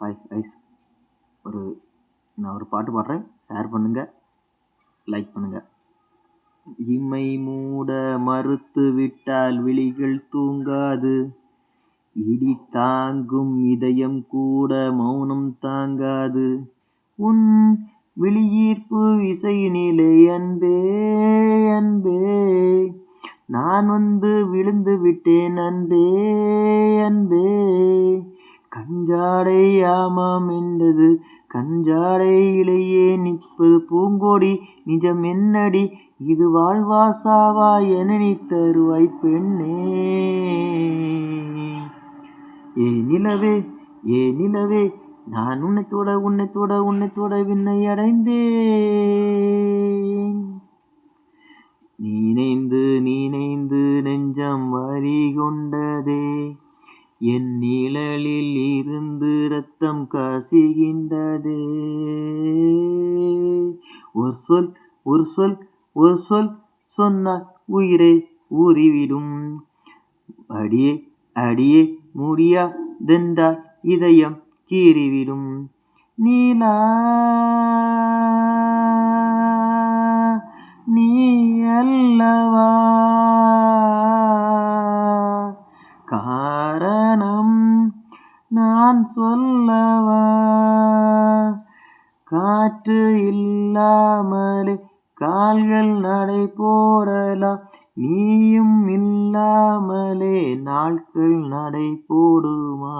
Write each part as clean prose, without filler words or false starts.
Hi ice. நான் ஒரு பாட்டு பாடுறேன், ஷேர் பண்ணுங்கள், லைக் பண்ணுங்கள். இமை மூட மறுத்து விட்டால் விழிகள் தூங்காது, இடி தாங்கும் இதயம் கூட மௌனம் தாங்காது. உன் விழியீர்ப்பு விசையினிலே அன்பே அன்பே, நான் வந்து விழுந்து விட்டேன் அன்பே அன்பே. கஞ்சாடை ஆமாம் என்றது, கஞ்சாடையிலேயே நிற்பது பூங்கொடி. நிஜம் என்னடி இது, வாழ்வாசாவா என நீ தருவாய் பெண்ணே. ஏ நிலவே ஏ நிலவே, நான் உன்னை தொட உன்னை தொட உன்னை தொட விண்ணை அடைந்தேன். நீனைந்து நீனைந்து நெஞ்சம் வரி கொண்டதே, என் நிழலில் இருந்து ரத்தம் கசிகின்றதே. ஒரு சொல் ஒரு சொல் ஒரு சொல் சொன்னால் உயிரை ஊறிவிடும். அடியே அடியே முடியாதென்றால் இதயம் கீறிவிடும். நீலா நீ அல்லவா காரணம், நான் சொல்லவா? காற்று இல்லாமலே கால்கள் நடை போடலாம், நீயும் இல்லாமலே நாட்கள் நடை போடுமா?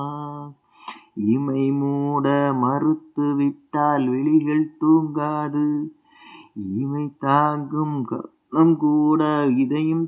இமை மூட மறுத்து விட்டால் விழிகள் தூங்காது, இமை தாங்கும் கலம் கூட இதயம்